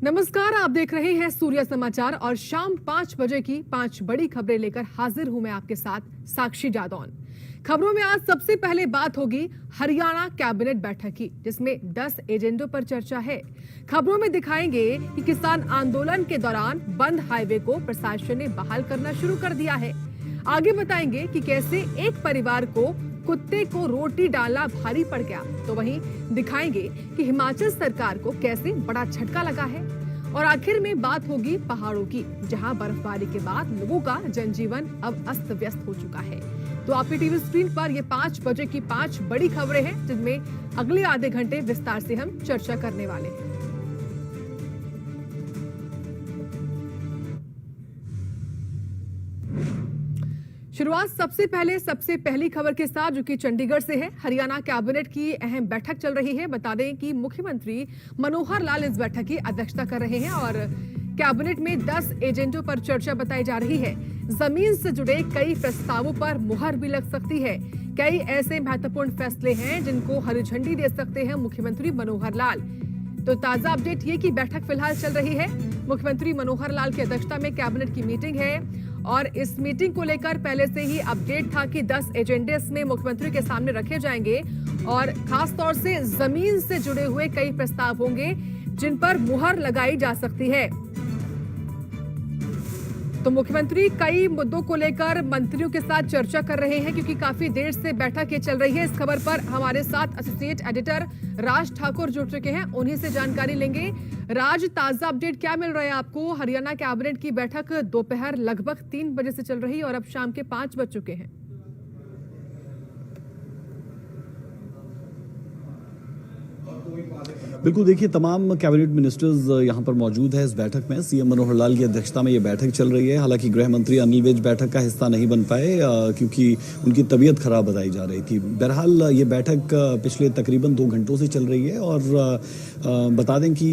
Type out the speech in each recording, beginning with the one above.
नमस्कार, आप देख रहे हैं सूर्य समाचार और शाम 5 बजे की 5 बड़ी खबरें लेकर हाजिर हूं मैं आपके साथ साक्षी जादौन। खबरों में आज सबसे पहले बात होगी हरियाणा कैबिनेट बैठक की, जिसमें 10 एजेंडों पर चर्चा है। खबरों में दिखाएंगे कि किसान आंदोलन के दौरान बंद हाईवे को प्रशासन ने बहाल करना शुरू कर दिया है। आगे बताएंगे कि कैसे एक परिवार को कुत्ते को रोटी डालना भारी पड़ गया, तो वहीं दिखाएंगे कि हिमाचल सरकार को कैसे बड़ा झटका लगा है। और आखिर में बात होगी पहाड़ों की, जहां बर्फबारी के बाद लोगों का जनजीवन अब अस्त व्यस्त हो चुका है। तो आपकी टीवी स्क्रीन पर ये 5 बजे की 5 बड़ी खबरें हैं, जिनमें अगले आधे घंटे विस्तार से हम चर्चा करने वाले हैं। शुरुआत सबसे पहली खबर के साथ, जो कि चंडीगढ़ से है। हरियाणा कैबिनेट की अहम बैठक चल रही है। बता दें कि मुख्यमंत्री मनोहर लाल इस बैठक की अध्यक्षता कर रहे हैं और कैबिनेट में 10 एजेंडों पर चर्चा बताई जा रही है। जमीन से जुड़े कई प्रस्तावों पर मुहर भी लग सकती है। कई ऐसे महत्वपूर्ण फैसले हैं जिनको हरी झंडी दे सकते हैं मुख्यमंत्री मनोहर लाल। तो ताजा अपडेट ये कि बैठक फिलहाल चल रही है। मुख्यमंत्री मनोहर लाल की अध्यक्षता में कैबिनेट की मीटिंग है और इस मीटिंग को लेकर पहले से ही अपडेट था कि 10 एजेंडे इसमें मुख्यमंत्री के सामने रखे जाएंगे और खास तौर से जमीन से जुड़े हुए कई प्रस्ताव होंगे जिन पर मुहर लगाई जा सकती है। तो मुख्यमंत्री कई मुद्दों को लेकर मंत्रियों के साथ चर्चा कर रहे हैं, क्योंकि काफी देर से बैठक ये चल रही है। इस खबर पर हमारे साथ एसोसिएट एडिटर राज ठाकुर जुड़ चुके हैं, उन्हीं से जानकारी लेंगे। राज, ताजा अपडेट क्या मिल रहा है आपको? हरियाणा कैबिनेट की बैठक दोपहर लगभग 3 बजे से चल रही है और अब शाम के 5 बज चुके हैं। बिल्कुल, देखिए तमाम कैबिनेट मिनिस्टर्स यहाँ पर मौजूद है इस बैठक में। सीएम मनोहर लाल की अध्यक्षता में ये बैठक चल रही है। हालांकि गृह मंत्री अनिल विज बैठक का हिस्सा नहीं बन पाए क्योंकि उनकी तबीयत खराब बताई जा रही थी। बहरहाल ये बैठक पिछले तकरीबन 2 घंटों से चल रही है और बता दें कि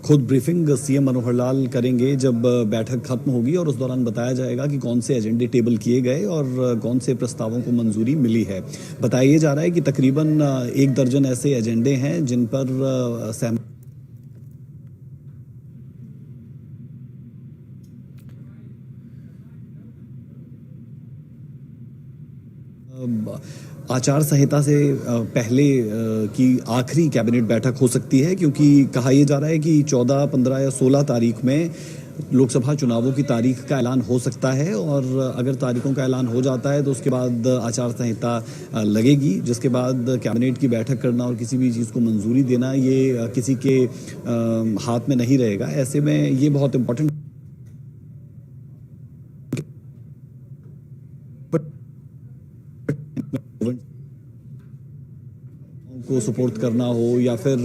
खुद ब्रीफिंग सीएम मनोहर लाल करेंगे जब बैठक खत्म होगी और उस दौरान बताया जाएगा कि कौन से एजेंडे टेबल किए गए और कौन से प्रस्तावों को मंजूरी मिली है। बताया जा रहा है कि तकरीबन 1 दर्जन ऐसे एजेंडे हैं जिन पर आचार संहिता से पहले की आखिरी कैबिनेट बैठक हो सकती है, क्योंकि कहा यह जा रहा है कि 14, 15 या 16 तारीख में लोकसभा चुनावों की तारीख का ऐलान हो सकता है और अगर तारीखों का ऐलान हो जाता है तो उसके बाद आचार संहिता लगेगी, जिसके बाद कैबिनेट की बैठक करना और किसी भी चीज़ को मंजूरी देना ये किसी के हाथ में नहीं रहेगा। ऐसे में ये बहुत इम्पोर्टेंट को सपोर्ट करना हो या फिर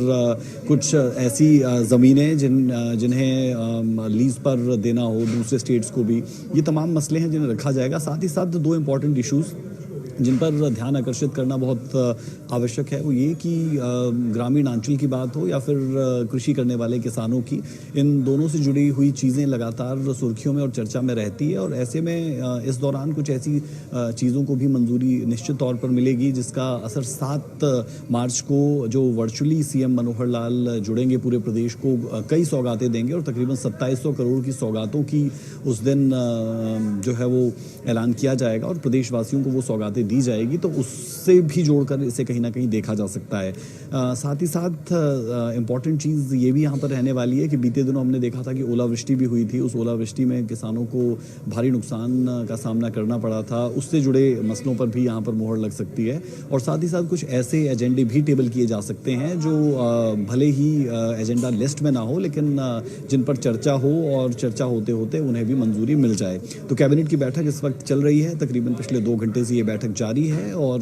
कुछ ऐसी ज़मीनें जिन्हें लीज पर देना हो दूसरे स्टेट्स को भी, ये तमाम मसले हैं जिन्हें रखा जाएगा। साथ ही साथ 2 इम्पॉर्टेंट इश्यूज़ जिन पर ध्यान आकर्षित करना बहुत आवश्यक है, वो ये कि ग्रामीण अंचल की बात हो या फिर कृषि करने वाले किसानों की, इन दोनों से जुड़ी हुई चीज़ें लगातार सुर्खियों में और चर्चा में रहती है। और ऐसे में इस दौरान कुछ ऐसी चीज़ों को भी मंजूरी निश्चित तौर पर मिलेगी जिसका असर 7 मार्च को जो वर्चुअली सीएम मनोहर लाल जुड़ेंगे पूरे प्रदेश को, कई सौगातें देंगे और तकरीबन 2700 करोड़ की सौगातों की उस दिन जो है वो ऐलान किया जाएगा और प्रदेशवासियों को वो सौगातें दी जाएगी। तो उससे भी जोड़कर इसे कहीं ना कहीं देखा जा सकता है। साथ ही साथ इम्पॉर्टेंट चीज़ ये भी यहाँ पर रहने वाली है कि बीते दिनों हमने देखा था कि ओलावृष्टि भी हुई थी। उस ओलावृष्टि में किसानों को भारी नुकसान का सामना करना पड़ा था। उससे जुड़े मसलों पर भी यहाँ पर मोहर लग सकती है और साथ ही साथ कुछ ऐसे एजेंडे भी टेबल किए जा सकते हैं जो भले ही एजेंडा लिस्ट में ना हो, लेकिन जिन पर चर्चा हो और चर्चा होते होते उन्हें भी मंजूरी मिल जाए। तो कैबिनेट की बैठक इस वक्त चल रही है। तकरीबन पिछले 2 घंटे से ये बैठक जारी है और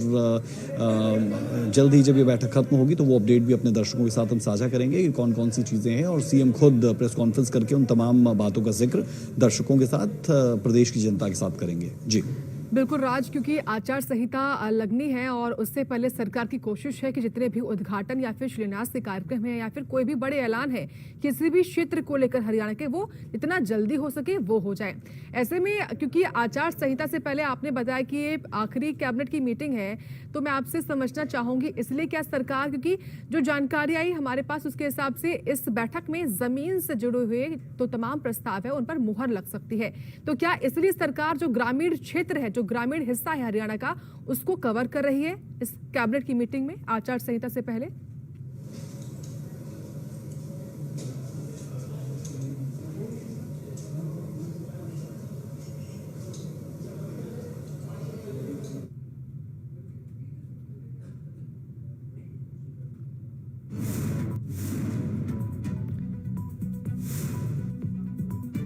जल्द ही जब ये बैठक खत्म होगी तो वो अपडेट भी अपने दर्शकों के साथ हम साझा करेंगे कि कौन कौन सी चीज़ें हैं और सीएम खुद प्रेस कॉन्फ्रेंस करके उन तमाम बातों का जिक्र दर्शकों के साथ, प्रदेश की जनता के साथ करेंगे। जी बिल्कुल राज, क्योंकि आचार संहिता लगनी है और उससे पहले सरकार की कोशिश है कि जितने भी उद्घाटन या फिर शिलान्यास के कार्यक्रम है या फिर कोई भी बड़े ऐलान है किसी भी क्षेत्र को लेकर हरियाणा के, वो जितना जल्दी हो सके वो हो जाए। ऐसे में क्योंकि आचार संहिता से पहले आपने बताया कि ये आखिरी कैबिनेट की मीटिंग है, तो मैं आपसे समझना चाहूंगी इसलिए क्या सरकार, क्योंकि जो जानकारी आई हमारे पास उसके हिसाब से इस बैठक में जमीन से जुड़े हुए तो तमाम प्रस्ताव है उन पर मुहर लग सकती है, तो क्या इसलिए सरकार जो ग्रामीण क्षेत्र है, जो ग्रामीण हिस्सा है हरियाणा का, उसको कवर कर रही है इस कैबिनेट की मीटिंग में आचार संहिता से पहले?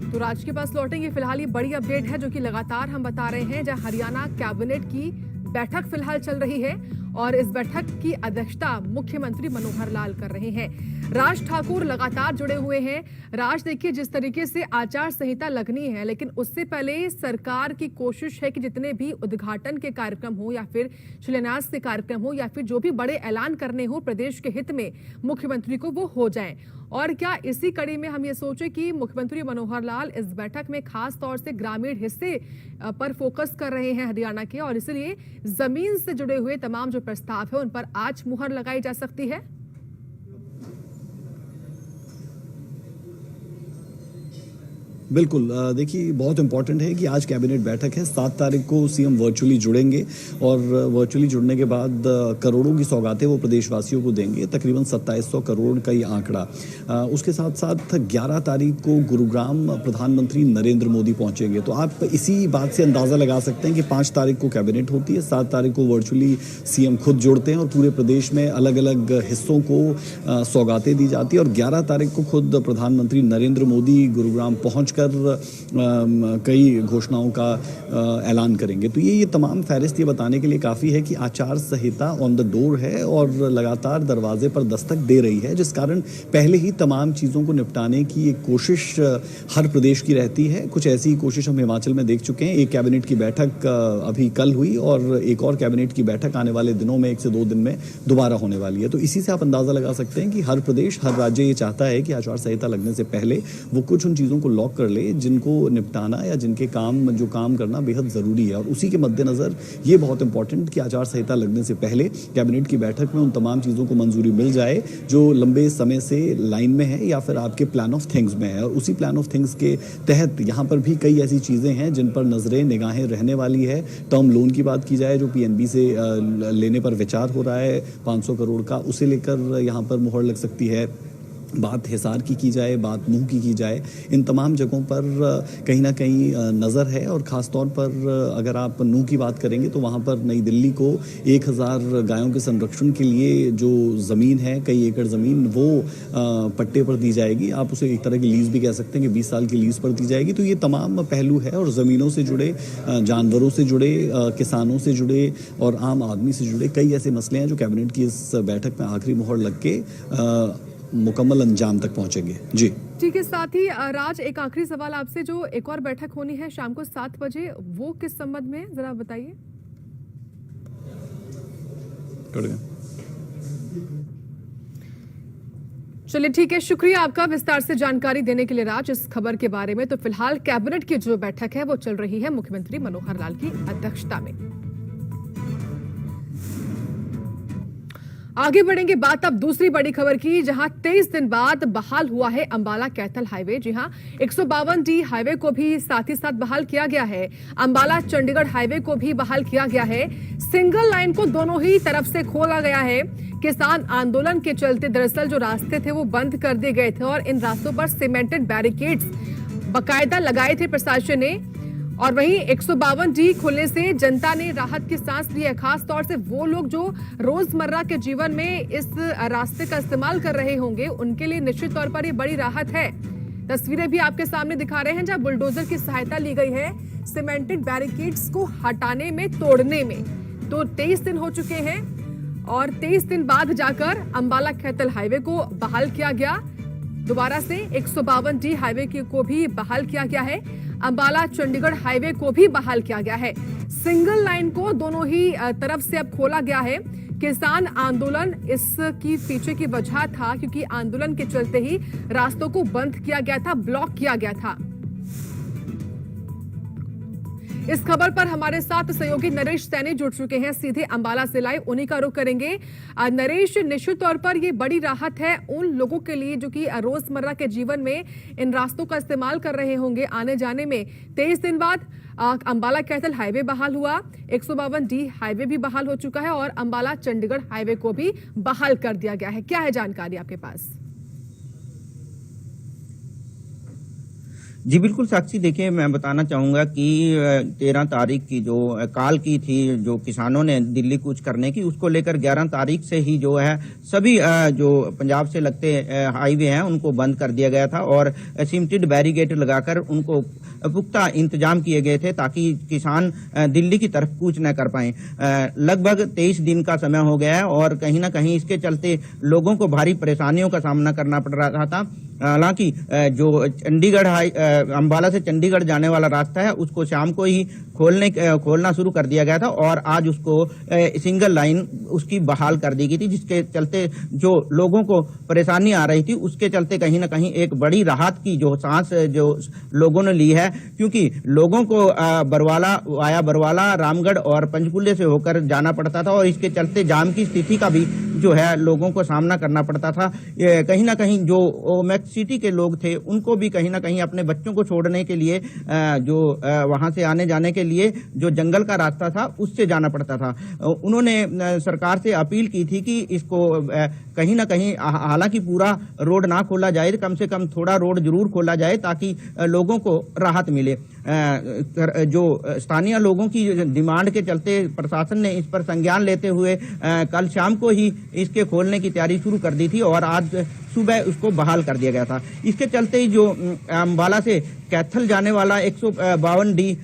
तो राज के पास लौटेंगे। फिलहाल ये बड़ी अपडेट है जो कि लगातार हम बता रहे हैं, जहां हरियाणा कैबिनेट की बैठक फिलहाल चल रही है और इस बैठक की अध्यक्षता मुख्यमंत्री मनोहर लाल कर रहे हैं। राज ठाकुर लगातार जुड़े हुए हैं। राज, देखिए जिस तरीके से आचार संहिता लगनी है, लेकिन उससे पहले सरकार की कोशिश है कि जितने भी उद्घाटन के कार्यक्रम हो या फिर शिलान्यास के कार्यक्रम हो या फिर जो भी बड़े ऐलान करने हो प्रदेश के हित में मुख्यमंत्री को, वो हो जाएं। और क्या इसी कड़ी में हम ये सोचे कि मुख्यमंत्री मनोहर लाल इस बैठक में खास तौर से ग्रामीण हिस्से पर फोकस कर रहे हैं हरियाणा के, और इसलिए जमीन से जुड़े हुए तमाम जो प्रस्ताव है उन पर आज मुहर लगाई जा सकती है? बिल्कुल, देखिए बहुत इंपॉर्टेंट है कि आज कैबिनेट बैठक है। 7 तारीख को सीएम वर्चुअली जुड़ेंगे और वर्चुअली जुड़ने के बाद करोड़ों की सौगातें वो प्रदेशवासियों को देंगे, तकरीबन 2700 करोड़ का ये आंकड़ा। उसके साथ साथ 11 तारीख को गुरुग्राम प्रधानमंत्री नरेंद्र मोदी पहुंचेंगे। तो आप इसी बात से अंदाज़ा लगा सकते हैं कि 5 तारीख को कैबिनेट होती है, 7 तारीख को वर्चुअली सीएम खुद जुड़ते हैं और पूरे प्रदेश में अलग अलग हिस्सों को सौगातें दी जाती है और 11 तारीख को खुद प्रधानमंत्री नरेंद्र मोदी गुरुग्राम पहुँच कई घोषणाओं का ऐलान करेंगे। तो ये तमाम फहरिस्त ये बताने के लिए काफ़ी है कि आचार संहिता ऑन द डोर है और लगातार दरवाजे पर दस्तक दे रही है, जिस कारण पहले ही तमाम चीज़ों को निपटाने की एक कोशिश हर प्रदेश की रहती है। कुछ ऐसी कोशिश हम हिमाचल में देख चुके हैं। एक कैबिनेट की बैठक अभी कल हुई और एक और कैबिनेट की बैठक आने वाले दिनों में 1 से 2 दिन में दोबारा होने वाली है। तो इसी से आप अंदाज़ा लगा सकते हैं कि हर प्रदेश, हर राज्य ये चाहता है कि आचार संहिता लगने से पहले वो कुछ उन चीज़ों को लॉक कर ले जिनको निपटाना या जिनके काम करना बेहद ज़रूरी है। और उसी के मद्देनज़र ये बहुत इंपॉर्टेंट कि आचार संहिता लगने से पहले कैबिनेट की बैठक में उन तमाम चीज़ों को मंजूरी मिल जाए जो लंबे समय से लाइन में है या फिर आपके प्लान ऑफ थिंग्स में है। और उसी प्लान ऑफ थिंग्स के तहत यहाँ पर भी कई ऐसी चीज़ें हैं जिन पर नज़रें निगाहें रहने वाली है। टर्म लोन की बात की जाए जो पीएनबी से लेने पर विचार हो रहा है 500 करोड़ का, उसे लेकर यहाँ पर मुहर लग सकती है। बात हिसार की जाए, बात नूह की जाए, इन तमाम जगहों पर कहीं ना कहीं नज़र है। और ख़ास तौर पर अगर आप नूह की बात करेंगे तो वहाँ पर नई दिल्ली को 1000 गायों के संरक्षण के लिए जो ज़मीन है, कई एकड़ ज़मीन, वो पट्टे पर दी जाएगी। आप उसे एक तरह की लीज़ भी कह सकते हैं कि 20 साल की लीज़ पर दी जाएगी। तो ये तमाम पहलू है और ज़मीनों से जुड़े, जानवरों से जुड़े, किसानों से जुड़े और आम आदमी से जुड़े कई ऐसे मसले हैं जो कैबिनेट की इस बैठक में आखिरी मोहर लग के मुकम्मल अंजाम तक पहुंचेंगे। जी ठीक है। साथ ही राज, एक आखिरी सवाल आपसे, जो एक और बैठक होनी है शाम को 7 बजे, वो किस संबंध में है, जरा बताइए। चलिए ठीक है, शुक्रिया आपका विस्तार से जानकारी देने के लिए राज इस खबर के बारे में। तो फिलहाल कैबिनेट की जो बैठक है वो चल रही है मुख्यमंत्री मनोहर लाल की अध्यक्षता में। आगे बढ़ेंगे बात अब दूसरी बड़ी खबर की, जहां 23 दिन बाद बहाल हुआ है अंबाला कैथल हाईवे। जी हां, 152D हाईवे को भी साथ ही साथ बहाल किया गया है। अंबाला चंडीगढ़ हाईवे को भी बहाल किया गया है। सिंगल लाइन को दोनों ही तरफ से खोला गया है। किसान आंदोलन के चलते दरअसल जो रास्ते थे वो बंद कर दिए गए थे और इन रास्तों पर सीमेंटेड बैरिकेड्स बाकायदा लगाए थे प्रशासन ने। और वहीं 152D खुलने से जनता ने राहत की सांस ली है। खास तौर से वो लोग जो रोजमर्रा के जीवन में इस रास्ते का इस्तेमाल कर रहे होंगे, उनके लिए निश्चित तौर पर ये बड़ी राहत है। तस्वीरें भी आपके सामने दिखा रहे हैं जहां बुलडोजर की सहायता ली गई है सीमेंटेड बैरिकेड्स को हटाने में, तोड़ने में। तो 23 दिन हो चुके हैं और 23 दिन बाद जाकर अंबाला कैथल हाईवे को बहाल किया गया। दोबारा से 152D हाईवे को भी बहाल किया गया है। अंबाला चंडीगढ़ हाईवे को भी बहाल किया गया है। सिंगल लाइन को दोनों ही तरफ से अब खोला गया है। किसान आंदोलन इसकी पीछे की वजह था क्योंकि आंदोलन के चलते ही रास्तों को बंद किया गया था, ब्लॉक किया गया था। इस खबर पर हमारे साथ सहयोगी नरेश सैनी जुड़ चुके हैं सीधे अंबाला से लाइव, उन्हीं का रुख करेंगे। नरेश, निश्चित तौर पर ये बड़ी राहत है उन लोगों के लिए जो कि रोजमर्रा के जीवन में इन रास्तों का इस्तेमाल कर रहे होंगे आने जाने में। 23 दिन बाद अंबाला कैथल हाईवे बहाल हुआ, 152D हाईवे भी बहाल हो चुका है और अंबाला चंडीगढ़ हाईवे को भी बहाल कर दिया गया है। क्या है जानकारी आपके पास? जी बिल्कुल साक्षी, देखिए मैं बताना चाहूँगा कि 13 तारीख की जो काल की थी जो किसानों ने दिल्ली कूच करने की, उसको लेकर 11 तारीख से ही जो है सभी जो पंजाब से लगते हाईवे हैं उनको बंद कर दिया गया था और सीमेंटेड बैरिकेड लगाकर उनको पुख्ता इंतजाम किए गए थे ताकि किसान दिल्ली की तरफ कूच न कर पाएं। लगभग 23 दिन का समय हो गया है और कहीं ना कहीं इसके चलते लोगों को भारी परेशानियों का सामना करना पड़ रहा था। हालांकि जो चंडीगढ़ अंबाला से चंडीगढ़ जाने वाला रास्ता है उसको शाम को ही खोलना शुरू कर दिया गया था और आज उसको सिंगल लाइन उसकी बहाल कर दी गई थी, जिसके चलते जो लोगों को परेशानी आ रही थी उसके चलते कहीं ना कहीं एक बड़ी राहत की जो सांस जो लोगों ने ली है, क्योंकि लोगों को बरवाला, रामगढ़ और पंचकुले से होकर जाना पड़ता था और इसके चलते जाम की स्थिति का भी जो है लोगों को सामना करना पड़ता था। कहीं ना कहीं जो मैक्स सिटी के लोग थे उनको भी कहीं ना कहीं अपने बच्चों को छोड़ने के लिए जो वहां से आने जाने के लिए जो जंगल का रास्ता था उससे जाना पड़ता था। उन्होंने सरकार से अपील की थी कि इसको कहीं ना कहीं, हालांकि पूरा रोड ना खोला जाए, कम से कम थोड़ा रोड जरूर खोला जाए ताकि लोगों को राहत मिले। जो स्थानीय लोगों की डिमांड के चलते प्रशासन ने इस पर संज्ञान लेते हुए कल शाम को ही इसके खोलने की तैयारी शुरू कर दी थी और आज सुबह उसको बहाल कर दिया गया था। इसके चलते ही जो अंबाला से कैथल जाने वाला 152D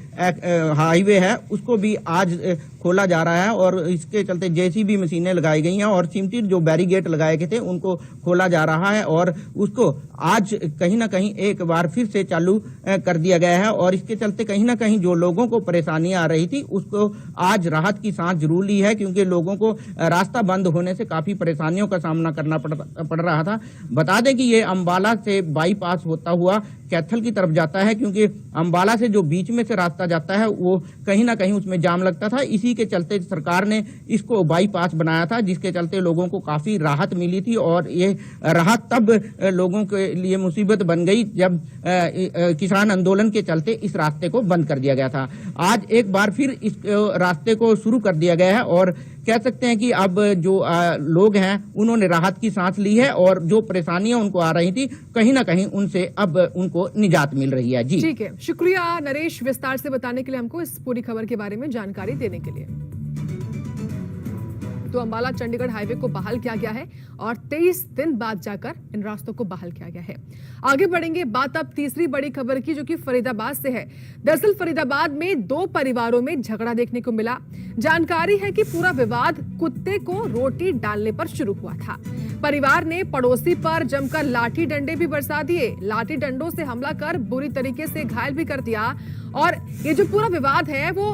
हाईवे है उसको भी आज खोला जा रहा है और इसके चलते जेसीबी मशीनें लगाई गई हैं और सीमेंटेड जो बैरिकेड लगाए गए थे उनको खोला जा रहा है और उसको आज कहीं ना कहीं एक बार फिर से चालू कर दिया गया है और इसके चलते कहीं ना कहीं जो लोगों को परेशानी आ रही थी उसको आज राहत की सांस जरूर ली है, क्योंकि लोगों को रास्ता बंद होने से काफी परेशानियों का सामना करना पड़ रहा था। बता दें कि ये अंबाला से बाईपास होता हुआ कैथल की तरफ जाता है, क्योंकि अंबाला से जो बीच में से रास्ता जाता है वो कहीं ना कहीं उसमें जाम लगता था। इसी के चलते सरकार ने इसको बाईपास बनाया था, जिसके चलते लोगों को काफी राहत मिली थी और ये राहत तब लोगों के लिए मुसीबत बन गई जब किसान आंदोलन के चलते इस रास्ते को बंद कर दिया गया था। आज एक बार फिर इस रास्ते को शुरू कर दिया गया है और कह सकते हैं कि अब जो लोग हैं उन्होंने राहत की सांस ली है और जो परेशानियां उनको आ रही थी कहीं ना कहीं उनसे अब उनको निजात मिल रही है। जी ठीक है, शुक्रिया नरेश विस्तार से बताने के लिए, हमको इस पूरी खबर के बारे में जानकारी देने के लिए। तो अंबाला चंडीगढ़ हाईवे को बहाल किया गया है और 23 दिन बाद जाकर इन रास्तों को बहाल किया गया है। आगे बढ़ेंगे, बात अब तीसरी बड़ी खबर की जो कि फरीदाबाद से है। दरअसल फरीदाबाद में 2 परिवारों में झगड़ा देखने को मिला। जानकारी है कि पूरा विवाद कुत्ते को रोटी डालने पर शुरू हुआ था। परिवार ने पड़ोसी पर जमकर लाठी डंडे भी बरसा दिए, लाठी डंडों से हमला कर बुरी तरीके से घायल भी कर दिया और ये जो पूरा विवाद है वो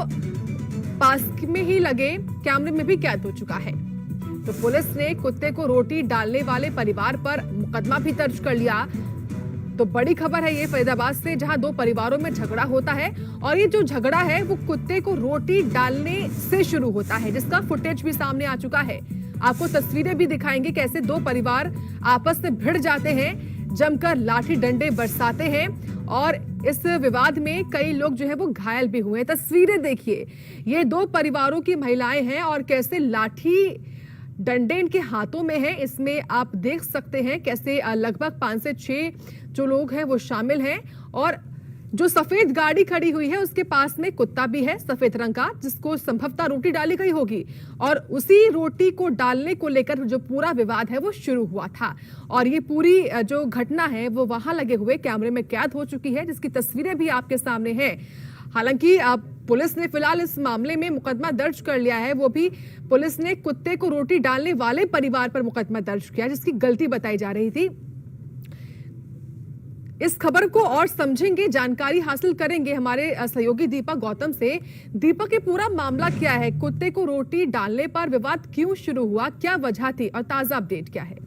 पास में ही लगे कैमरे में भी कैद हो चुका है। तो पुलिस ने कुत्ते को रोटी डालने वाले परिवार पर मुकदमा भी दर्ज कर लिया। तो बड़ी खबर है ये फरीदाबाद से, जहां 2 परिवारों में झगड़ा होता है और ये जो झगड़ा है वो कुत्ते को रोटी डालने से शुरू होता है, जिसका फुटेज भी सामने आ चुका है। आपको तस्वीरें भी दिखाएंगे कैसे 2 परिवार आपस में भिड़ जाते हैं, जमकर लाठी डंडे बरसाते हैं और इस विवाद में कई लोग जो है वो घायल भी हुए। तस्वीरें देखिए, ये 2 परिवारों की महिलाएं हैं और कैसे लाठी डंडे इनके हाथों में है। इसमें आप देख सकते हैं कैसे लगभग 5 से 6 जो लोग हैं वो शामिल हैं और जो सफेद गाड़ी खड़ी हुई है उसके पास में कुत्ता भी है सफेद रंग का, जिसको संभवतः रोटी डाली गई होगी और उसी रोटी को डालने को लेकर जो पूरा विवाद है वो शुरू हुआ था। और ये पूरी जो घटना है वो वहां लगे हुए कैमरे में कैद हो चुकी है, जिसकी तस्वीरें भी आपके सामने हैं। हालांकि पुलिस ने फिलहाल इस मामले में मुकदमा दर्ज कर लिया है, वो भी पुलिस ने कुत्ते को रोटी डालने वाले परिवार पर मुकदमा दर्ज किया जिसकी गलती बताई जा रही थी। इस खबर को और समझेंगे, जानकारी हासिल करेंगे हमारे सहयोगी दीपक गौतम से। दीपक, ये पूरा मामला क्या है? कुत्ते को रोटी डालने पर विवाद क्यों शुरू हुआ, क्या वजह थी और ताजा अपडेट क्या है?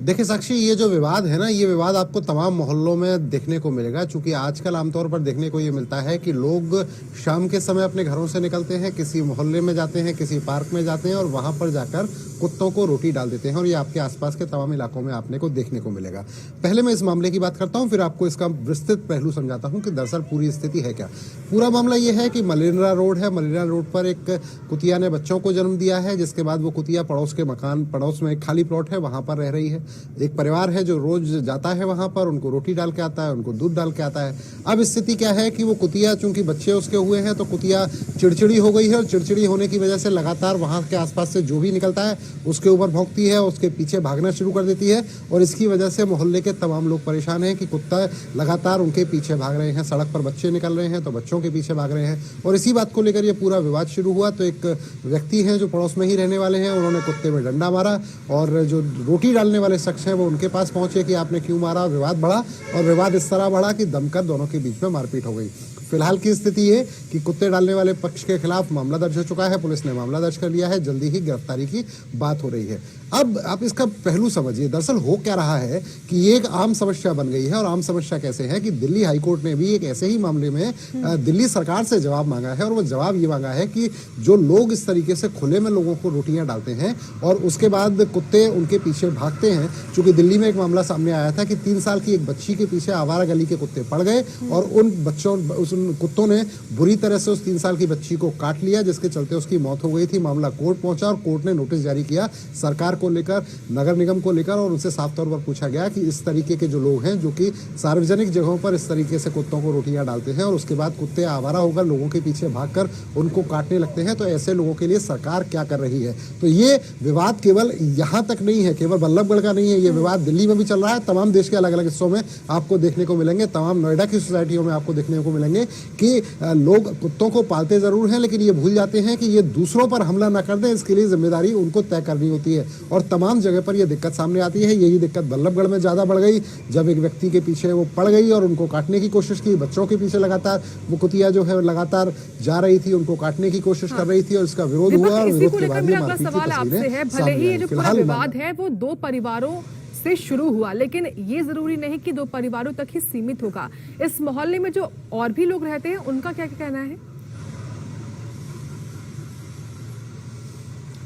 देखिए साक्षी, ये जो विवाद है ना, ये विवाद आपको तमाम मोहल्लों में देखने को मिलेगा। चूंकि आजकल आमतौर पर देखने को ये मिलता है कि लोग शाम के समय अपने घरों से निकलते हैं, किसी मोहल्ले में जाते हैं, किसी पार्क में जाते हैं और वहां पर जाकर कुत्तों को रोटी डाल देते हैं। और ये आपके आसपास के तमाम इलाकों में आपने को देखने को मिलेगा। पहले मैं इस मामले की बात करता हूँ, फिर आपको इसका विस्तृत पहलू समझाता हूँ कि दरअसल पूरी स्थिति है क्या। पूरा मामला ये है कि मलिंद्रा रोड है। मलिंद्रा रोड पर एक कुतिया ने बच्चों को जन्म दिया है, जिसके बाद वो कुतिया पड़ोस के मकान, पड़ोस में एक खाली प्लॉट है, वहां पर रह रही है। एक परिवार है जो रोज जाता है वहां पर, उनको रोटी डाल के आता है, उनको दूध डाल के आता है। अब स्थिति क्या है कि वो कुतिया, चूंकि बच्चे उसके हुए हैं, तो कुतिया चिड़चिड़ी हो गई है और चिड़चिड़ी होने की वजह से लगातार वहां के आसपास से जो भी निकलता है उसके ऊपर भौंकती है, उसके पीछे भागना शुरू कर देती है। और इसकी वजह से मोहल्ले के तमाम लोग परेशान हैं कि कुत्ता लगातार उनके पीछे भाग रहे हैं। सड़क पर बच्चे निकल रहे हैं तो बच्चों के पीछे भाग रहे हैं। और इसी बात को लेकर ये पूरा विवाद शुरू हुआ। तो एक व्यक्ति हैं जो पड़ोस में ही रहने वाले हैं, उन्होंने कुत्ते में डंडा मारा और जो रोटी डालने वाले शख्स हैं वो उनके पास पहुंचे कि आपने क्यों मारा। विवाद बढ़ा और विवाद इस तरह बढ़ा कि दमकर दोनों के बीच में मारपीट हो गई। फिलहाल की स्थिति ये कि कुत्ते डालने वाले पक्ष के खिलाफ मामला दर्ज हो चुका है, पुलिस ने मामला दर्ज कर लिया है, जल्दी ही गिरफ्तारी की बात हो रही है। अब आप इसका पहलू समझिए, दरअसल हो क्या रहा है कि ये एक आम समस्या बन गई है। और आम समस्या कैसे है कि दिल्ली हाईकोर्ट ने भी एक ऐसे ही मामले में दिल्ली सरकार से जवाब मांगा है। और वो जवाब ये मांगा है कि जो लोग इस तरीके से खुले में लोगों को रोटियां डालते हैं और उसके बाद कुत्ते उनके पीछे भागते हैं। चूंकि दिल्ली में एक मामला सामने आया था कि 3 साल की एक बच्ची के पीछे आवारा गली के कुत्ते पड़ गए और उन कुत्तों ने बुरी तरह से उस 3 साल की बच्ची को काट लिया, जिसके चलते उसकी मौत हो गई थी। मामला कोर्ट पहुंचा और कोर्ट ने नोटिस जारी किया सरकार को लेकर, नगर निगम को लेकर, और उनसे साफ तौर पर पूछा गया कि इस तरीके के जो लोग हैं जो कि सार्वजनिक जगहों पर इस तरीके से कुत्तों को रोटियां डालते हैं और उसके बाद कुत्ते आवारा होकर लोगों के पीछे भागकर उनको काटने लगते हैं, तो ऐसे लोगों के लिए सरकार क्या कर रही है। तो ये विवाद केवल यहाँ तक नहीं है, केवल बल्लभगढ़ का नहीं है, ये विवाद दिल्ली में भी चल रहा है। तमाम देश के अलग अलग हिस्सों में आपको देखने को मिलेंगे, तमाम नोएडा की सोसाइटियों में आपको देखने को मिलेंगे कि लोग कुत्तों को पालते जरूर हैं, लेकिन ये भूल जाते हैं कि ये दूसरों पर हमला न कर दें, इसके लिए जिम्मेदारी उनको तय करनी होती है। और तमाम जगह पर यह दिक्कत सामने आती है। यही दिक्कत बल्लभगढ़ में ज्यादा बढ़ गई जब एक व्यक्ति के पीछे वो पड़ गई और उनको काटने की कोशिश की। बच्चों के पीछे लगातार वो कुतिया जो है लगातार जा रही थी, उनको काटने की कोशिश कर रही थी और इसका विरोध हुआ और विरोध के बाद अगला सवाल आपसे है, भले ही ये जो पूरा विवाद है वो 2 परिवारों से शुरू हुआ, लेकिन ये जरूरी नहीं कि 2 परिवारों तक ही सीमित होगा। इस मोहल्ले में जो और भी लोग रहते हैं उनका क्या कहना है?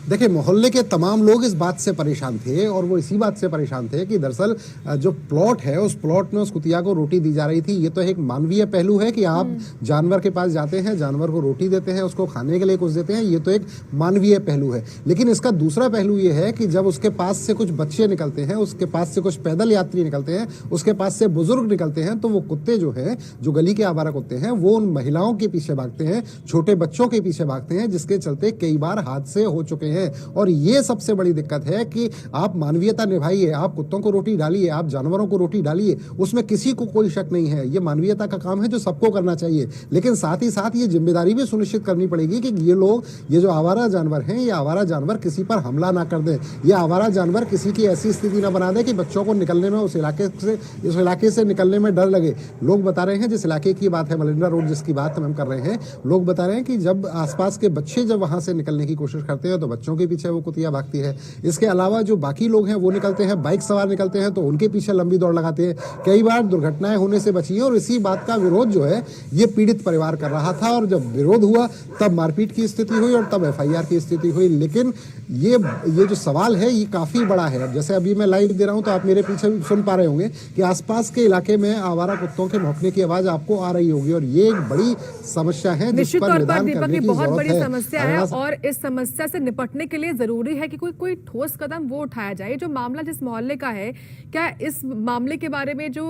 देखिए, मोहल्ले के तमाम लोग इस बात से परेशान थे और वो इसी बात से परेशान थे कि दरअसल जो प्लॉट है उस प्लॉट में उस कुतिया को रोटी दी जा रही थी। ये तो एक मानवीय पहलू है कि आप जानवर के पास जाते हैं, जानवर को रोटी देते हैं, उसको खाने के लिए कुछ देते हैं, ये तो एक मानवीय पहलू है। लेकिन इसका दूसरा पहलू ये है कि जब उसके पास से कुछ बच्चे निकलते हैं, उसके पास से कुछ पैदल यात्री निकलते हैं, उसके पास से बुजुर्ग निकलते हैं, तो वो कुत्ते जो है, जो गली के आवारा कुत्ते हैं, वो उन महिलाओं के पीछे भागते हैं, छोटे बच्चों के पीछे भागते हैं, जिसके चलते कई बार हादसे हो चुके हैं। और ये सबसे बड़ी दिक्कत है कि आप मानवीयता निभाइए, आप कुत्तों को रोटी डालिए, आप जानवरों को रोटी डालिए, उसमें किसी को कोई शक नहीं है। ये मानवीयता का काम है जो सबको करना चाहिए। लेकिन साथ ही साथ ये जिम्मेदारी भी सुनिश्चित करनी पड़ेगी कि ये लोग, ये जो आवारा जानवर हैं, ये आवारा जानवर किसी पर हमला ना कर दें। ये आवारा जानवर किसी की ऐसी स्थिति ना बना दे कि बच्चों को निकलने में, उस इलाके से निकलने में डर लगे। लोग बता रहे हैं, जिस इलाके की बात है, मलिंद्रा रोड जिसकी बात हम कर रहे हैं, लोग बता रहे हैं कि जब आसपास के बच्चे जब वहां से निकलने की कोशिश करते हैं तो बच्चों के पीछे वो कुतिया भागती है। इसके अलावा जो बाकी लोग हैं वो निकलते हैं, बाइक सवार निकलते हैं तो उनके पीछे लंबी दौड़ लगाते हैं। कई बार दुर्घटनाएं होने से बची है और इसी बात का विरोध जो है ये पीड़ित परिवार कर रहा था। और जब विरोध हुआ तब मारपीट की स्थिति हुई और तब एफआईआर की स्थिति हुई। लेकिन ये जो सवाल है ये काफी बड़ा है। जैसे अभी मैं लाइव दे रहा हूं तो आप मेरे पीछे सुन पा रहे होंगे कि आसपास के इलाके में आवारा कुत्तों के भौंकने की आवाज आपको आ रही होगी और ये एक बड़ी समस्या है जिस पर निदान करने की बहुत बड़ी जरूरत समस्या है। और इस समस्या से निपटने के लिए जरूरी है कि कोई ठोस कदम वो उठाया जाए। जो मामला जिस मोहल्ले का है, क्या इस मामले के बारे में जो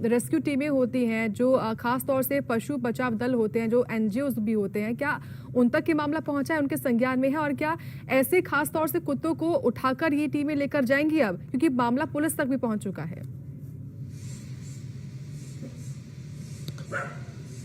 रेस्क्यू टीमें होती हैं, जो खास तौर से पशु बचाव दल होते हैं, जो एनजीओज भी होते हैं, क्या उन तक ये मामला पहुंचा है, उनके संज्ञान में है? और क्या ऐसे खास तौर से कुत्तों को उठाकर ये टीमें लेकर जाएंगी अब, क्योंकि मामला पुलिस तक भी पहुंच चुका है?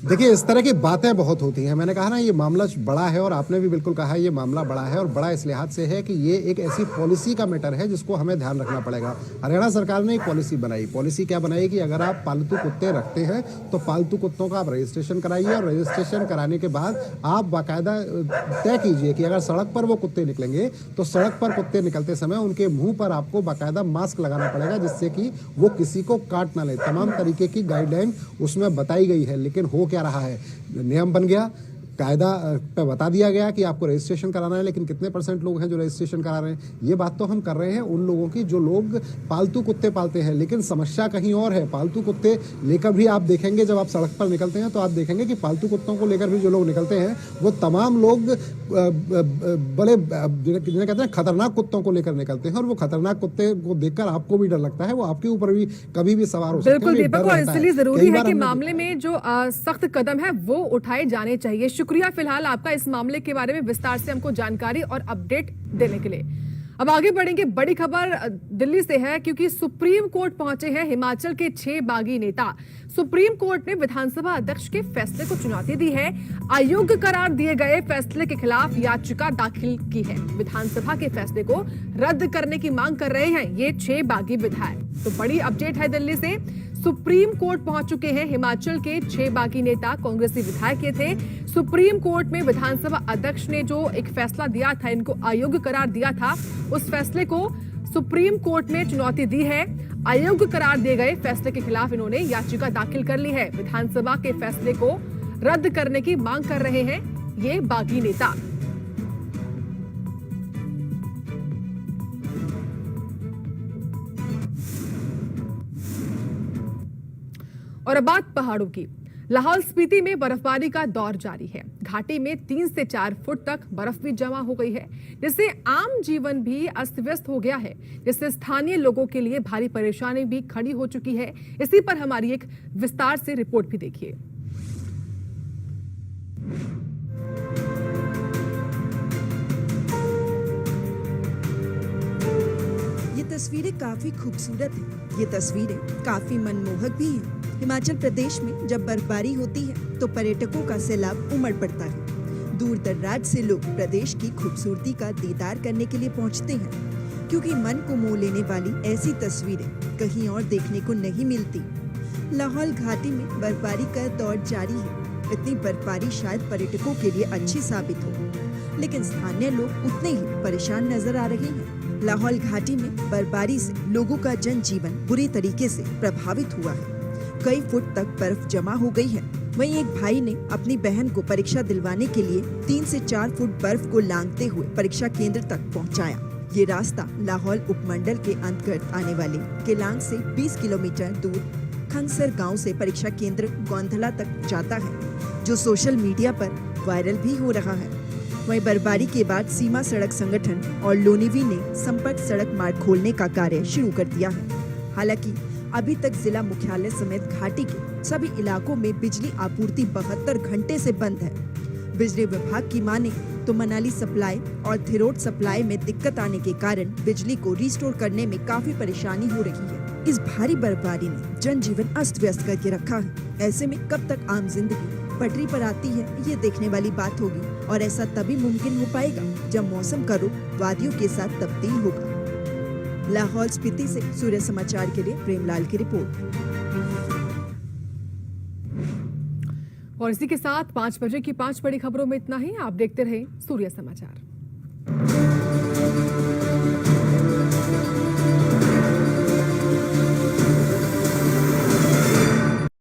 देखिए, इस तरह की बातें बहुत होती हैं। मैंने कहा ना, ये मामला बड़ा है और आपने भी बिल्कुल कहा ये मामला बड़ा है, और बड़ा इस लिहाज से है कि ये एक ऐसी पॉलिसी का मैटर है जिसको हमें ध्यान रखना पड़ेगा। हरियाणा सरकार ने एक पॉलिसी बनाई। पॉलिसी क्या बनाई कि अगर आप पालतू कुत्ते रखते हैं तो पालतू कुत्तों का आप रजिस्ट्रेशन कराइए, और रजिस्ट्रेशन कराने के बाद आप बाकायदा तय कीजिए कि अगर सड़क पर वो कुत्ते निकलेंगे तो सड़क पर कुत्ते निकलते समय उनके मुंह पर आपको बाकायदा मास्क लगाना पड़ेगा, जिससे कि वो किसी को काट ना ले। तमाम तरीके की गाइडलाइन उसमें बताई गई है। लेकिन हो क्या रहा है, नियम बन गया, कायदा पे बता दिया गया कि आपको रजिस्ट्रेशन कराना है, लेकिन कितने % लोग हैं जो रजिस्ट्रेशन करा रहे हैं? ये बात तो हम कर रहे हैं उन लोगों की जो लोग पालतू कुत्ते पालते हैं, लेकिन समस्या कहीं और है। पालतू कुत्ते लेकर भी आप देखेंगे, जब आप सड़क पर निकलते हैं तो आप देखेंगे कि पालतू कुत्तों को लेकर भी जो लोग निकलते हैं वो तमाम लोग बड़े जिन्हें कहते हैं खतरनाक कुत्तों को लेकर निकलते हैं, और वो खतरनाक कुत्ते को देखकर आपको भी डर लगता है, वो आपके ऊपर भी कभी भी सवार हो सकते हैं। बिल्कुल दीपक, और इसलिए जरूरी है कि हमने मामले में जो सख्त कदम है वो उठाए जाने चाहिए। शुक्रिया फिलहाल आपका इस मामले के बारे में विस्तार से हमको जानकारी और अपडेट देने के लिए। अब आगे बढ़ेंगे। बड़ी खबर दिल्ली से है, क्योंकि सुप्रीम कोर्ट पहुंचे हैं हिमाचल के 6 बागी नेता। सुप्रीम कोर्ट ने विधानसभा अध्यक्ष के फैसले को चुनौती दी है। अयोग्य करार दिए गए फैसले के खिलाफ याचिका दाखिल की है। विधानसभा के फैसले को रद्द करने की मांग कर रहे हैं ये 6 बागी विधायक। तो बड़ी अपडेट है दिल्ली से। सुप्रीम कोर्ट पहुंच चुके हैं हिमाचल के 6 बागी नेता। कांग्रेसी विधायक ये थे। सुप्रीम कोर्ट में विधानसभा अध्यक्ष ने जो एक फैसला दिया था, इनको अयोग्य करार दिया था, उस फैसले को सुप्रीम कोर्ट में चुनौती दी है। अयोग्य करार दिए गए फैसले के खिलाफ इन्होंने याचिका दाखिल कर ली है। विधानसभा के फैसले को रद्द करने की मांग कर रहे हैं ये बागी नेता। और अब बात पहाड़ों की। लाहौल स्पीति में बर्फबारी का दौर जारी है। घाटी में 3 से 4 फुट तक बर्फ भी जमा हो गई है, जिससे आम जीवन भी अस्त व्यस्त हो गया है, जिससे स्थानीय लोगों के लिए भारी परेशानी भी खड़ी हो चुकी है। इसी पर हमारी एक विस्तार से रिपोर्ट भी देखिए। ये तस्वीरें काफी खूबसूरत हैं। ये तस्वीरें काफी मनमोहक भी हैं। हिमाचल प्रदेश में जब बर्फबारी होती है तो पर्यटकों का सैलाब उमड़ पड़ता है। दूर दराज से लोग प्रदेश की खूबसूरती का दीदार करने के लिए पहुंचते हैं, क्योंकि मन को मोह लेने वाली ऐसी तस्वीरें कहीं और देखने को नहीं मिलती। लाहौल घाटी में बर्फबारी का दौर जारी है। इतनी बर्फबारी शायद पर्यटकों के लिए अच्छी साबित हो, लेकिन स्थानीय लोग उतने ही परेशान नजर आ रहे हैं। लाहौल घाटी में बर्फबारी से लोगों का जनजीवन बुरी तरीके से प्रभावित हुआ है। कई फुट तक बर्फ जमा हो गई है। वहीं एक भाई ने अपनी बहन को परीक्षा दिलवाने के लिए 3 से 4 फुट बर्फ को लांघते हुए परीक्षा केंद्र तक पहुंचाया। ये रास्ता लाहौल उपमंडल के अंतर्गत आने वाले केलांग से 20 किलोमीटर दूर खंगसर गांव से परीक्षा केंद्र गोंधला तक जाता है, जो सोशल मीडिया पर वायरल भी हो रहा है। वहीं बर्फबारी के बाद सीमा सड़क संगठन और लोनीवी ने संपर्क सड़क मार्ग खोलने का कार्य शुरू कर दिया है। हालांकि अभी तक जिला मुख्यालय समेत घाटी के सभी इलाकों में बिजली आपूर्ति 72 घंटे से बंद है। बिजली विभाग की माने तो मनाली सप्लाई और थिरोट सप्लाई में दिक्कत आने के कारण बिजली को रिस्टोर करने में काफी परेशानी हो रही है। इस भारी बर्फबारी ने जनजीवन अस्त व्यस्त करके रखा है। ऐसे में कब तक आम जिंदगी पटरी पर आती है, ये देखने वाली बात होगी, और ऐसा तभी मुमकिन हो पाएगा जब मौसम का रुख वादियों के साथ तब्दील होगा। लाहौल स्पीति से सूर्य समाचार के लिए प्रेमलाल की रिपोर्ट। और इसी के साथ 5 बजे की 5 बड़ी खबरों में इतना ही। आप देखते रहे सूर्य समाचार।